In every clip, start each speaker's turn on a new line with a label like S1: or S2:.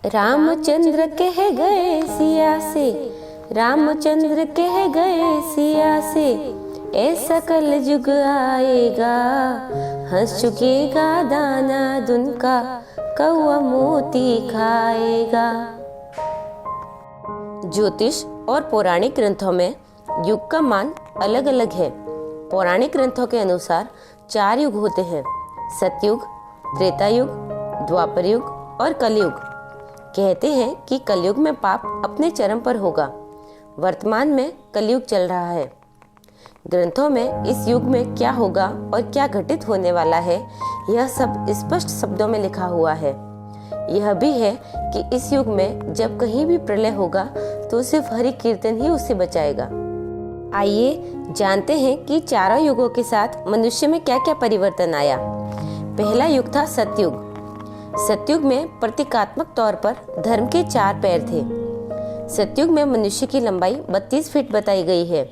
S1: रामचंद्र कह गए सिया से, रामचंद्र कह गए सिया से, ऐसा कल युग आएगा, हंस चुकेगा दाना दुन का, कौआ मोती खाएगा। ज्योतिष और पौराणिक ग्रंथों में युग का मान अलग अलग है। पौराणिक ग्रंथों के अनुसार 4 युग होते हैं: सतयुग, त्रेता युग, द्वापर युग और कलयुग। कहते हैं कि कलयुग में पाप अपने चरम पर होगा। वर्तमान में कलयुग चल रहा है। ग्रंथों में इस युग में क्या होगा और क्या घटित होने वाला है, यह सब स्पष्ट शब्दों में लिखा हुआ है। यह भी है कि इस युग में जब कहीं भी प्रलय होगा तो सिर्फ हरि कीर्तन ही उससे बचाएगा। आइए जानते हैं कि चारों युगों के साथ मनुष्य में क्या क्या परिवर्तन आया। पहला युग था सतयुग। सतयुग में प्रतीकात्मक तौर पर धर्म के 4 पैर थे। सतयुग में मनुष्य की लंबाई 32 फीट बताई गई है।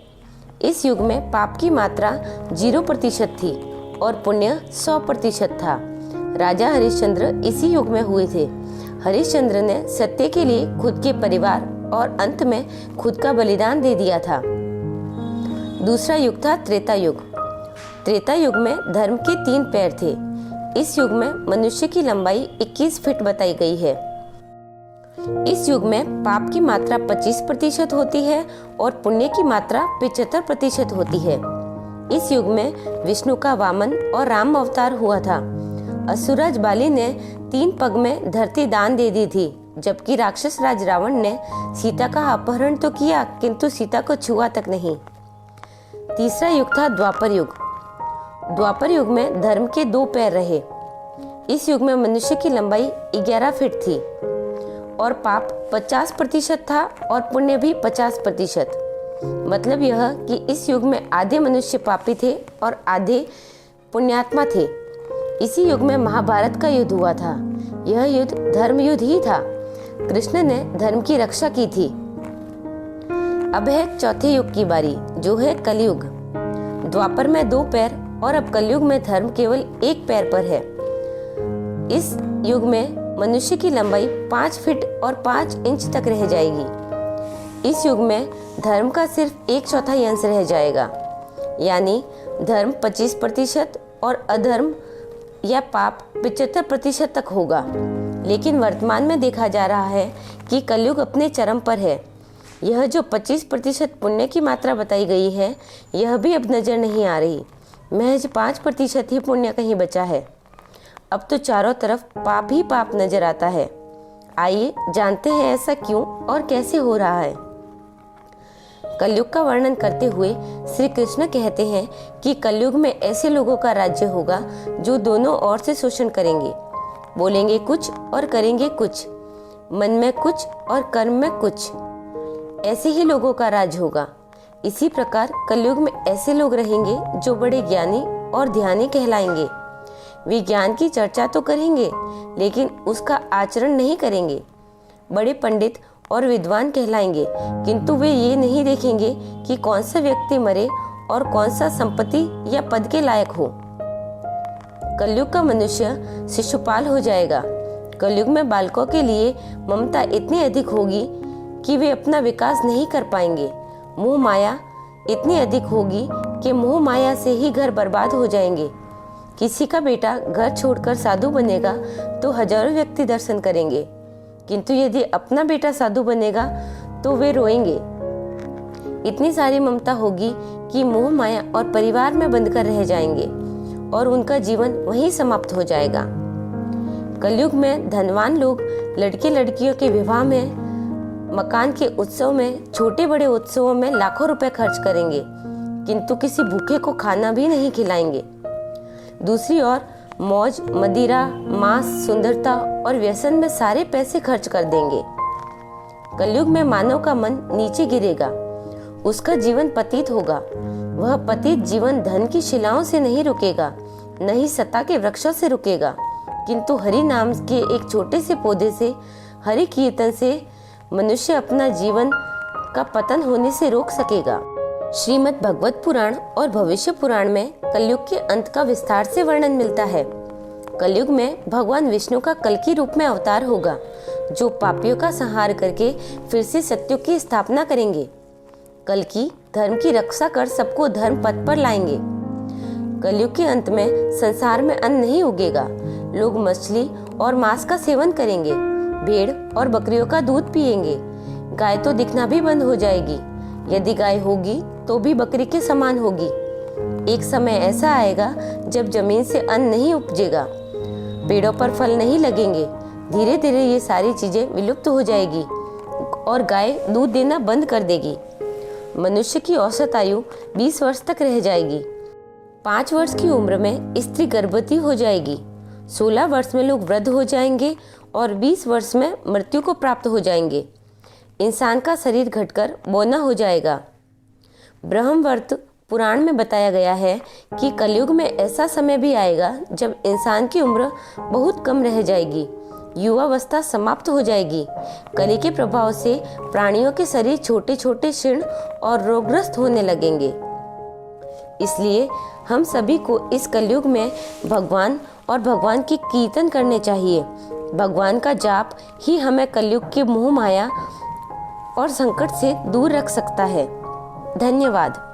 S1: इस युग में पाप की मात्रा 0% थी और पुण्य 100% था। राजा हरिश्चंद्र इसी युग में हुए थे। हरिश्चंद्र ने सत्य के लिए खुद के परिवार और अंत में खुद का बलिदान दे दिया था। दूसरा युग था त्रेता युग। त्रेता युग में धर्म के 3 पैर थे। इस युग में मनुष्य की लंबाई 21 फीट बताई गई है। इस युग में पाप की मात्रा 25% होती है और पुण्य की मात्रा 75% होती है। इस युग में विष्णु का वामन और राम अवतार हुआ था। असुरराज बाली ने 3 पग में धरती दान दे दी थी, जबकि राक्षस राज रावण ने सीता का अपहरण तो किया किंतु सीता को छुआ तक नहीं। तीसरा युग था द्वापर युग। द्वापर युग में धर्म के 2 पैर रहे। इस युग में मनुष्य की लंबाई 11 फीट थी और पाप 50% था और पुण्य भी 50%। मतलब यह कि इस युग में आधे मनुष्य पापी थे और आधे पुण्यात्मा थे। इसी युग में महाभारत का युद्ध हुआ था। यह युद्ध धर्म युद्ध ही था। कृष्ण ने धर्म की रक्षा की थी। अब है चौथे युग की बारी, जो है कलयुग। द्वापर में 2 पैर और अब कलयुग में धर्म केवल 1 पैर पर है। इस युग में मनुष्य की लंबाई 5 फीट और 5 इंच तक रह जाएगी। इस युग में धर्म का सिर्फ 1/4 अंश रह जाएगा, यानी धर्म 25% और अधर्म या पाप 75% तक होगा। लेकिन वर्तमान में देखा जा रहा है कि कलयुग अपने चरम पर है। यह जो 25% पुण्य की मात्रा बताई गई है, यह भी अब नजर नहीं आ रही। महज 5% ही पुण्य कहीं बचा है। अब तो चारों तरफ पाप ही पाप नजर आता है। आइए जानते हैं ऐसा क्यों और कैसे हो रहा है। कलयुग का वर्णन करते हुए श्री कृष्ण कहते हैं कि कलयुग में ऐसे लोगों का राज्य होगा जो दोनों ओर से शोषण करेंगे, बोलेंगे कुछ और करेंगे कुछ, मन में कुछ और कर्म में कुछ। ऐसे ही लोगों का राज होगा। इसी प्रकार कलयुग में ऐसे लोग रहेंगे जो बड़े ज्ञानी और ध्यानी कहलाएंगे। वे ज्ञान की चर्चा तो करेंगे लेकिन उसका आचरण नहीं करेंगे। बड़े पंडित और विद्वान कहलाएंगे, किंतु वे ये नहीं देखेंगे कि कौन सा व्यक्ति मरे और कौन सा संपत्ति या पद के लायक हो। कलयुग का मनुष्य शिशुपाल हो जाएगा। कलयुग में बालकों के लिए ममता इतनी अधिक होगी कि वे अपना विकास नहीं कर पाएंगे। मोह माया इतनी अधिक होगी कि मोह माया से ही घर बर्बाद हो जाएंगे। किसी का बेटा घर छोड़कर साधु बनेगा तो हजारों व्यक्ति दर्शन करेंगे, किंतु यदि अपना बेटा साधु बनेगा तो वे रोएंगे। इतनी सारी ममता होगी कि मोह माया और परिवार में बंधकर रह जाएंगे और उनका जीवन वहीं समाप्त हो जाएगा। कलयुग में धनवान लोग लड़के लड़कियों के विवाह में, मकान के उत्सव में, छोटे बड़े उत्सवों में लाखों रुपए खर्च करेंगे, किंतु किसी भूखे को खाना भी नहीं खिलाएंगे। दूसरी ओर मौज, मदिरा, मांस, सुंदरता और व्यसन में सारे पैसे खर्च कर देंगे। कलयुग में मानव का मन नीचे गिरेगा। उसका जीवन पतित होगा। वह पतित जीवन धन की शिलाओं से नहीं रुकेगा, न ही सत्ता के वृक्षों से रुकेगा, किंतु हरि नाम के एक छोटे से पौधे से, हरि कीर्तन से मनुष्य अपना जीवन का पतन होने से रोक सकेगा। श्रीमद् भगवत पुराण और भविष्य पुराण में कलयुग के अंत का विस्तार से वर्णन मिलता है। कलयुग में भगवान विष्णु का कल्कि रूप में अवतार होगा, जो पापियों का संहार करके फिर से सत्युग की स्थापना करेंगे। कल्कि धर्म की रक्षा कर सबको धर्म पथ पर लाएंगे। कलयुग के अंत में संसार में अन्न नहीं उगेगा। लोग मछली और मांस का सेवन करेंगे, भेड़ और बकरियों का दूध पिएंगे। गाय तो दिखना भी बंद हो जाएगी। यदि गाय होगी तो भी बकरी के समान होगी। एक समय ऐसा आएगा जब जमीन से अन्न नहीं उपजेगा, पेड़ों पर फल नहीं लगेंगे। धीरे धीरे ये सारी चीजें विलुप्त हो जाएगी और गाय दूध देना बंद कर देगी। मनुष्य की औसत आयु 20 वर्ष तक रह जाएगी। 5 वर्ष की उम्र में स्त्री गर्भवती हो जाएगी। 16 वर्ष में लोग वृद्ध हो जाएंगे और 20 वर्ष में मृत्यु को प्राप्त हो जाएंगे। इंसान का शरीर घटकर बौना हो जाएगा। ब्रह्मवर्त पुराण में बताया गया है कि कलयुग में ऐसा समय भी आएगा जब इंसान की उम्र बहुत कम रह जाएगी, युवावस्था समाप्त हो जाएगी। कली के प्रभाव से प्राणियों के शरीर छोटे छोटे क्षीण और रोगग्रस्त होने लगेंगे। इसलिए हम सभी को इस कलयुग में भगवान और भगवान की कीर्तन करने चाहिए। भगवान का जाप ही हमें कलयुग की मोह माया और संकट से दूर रख सकता है। धन्यवाद।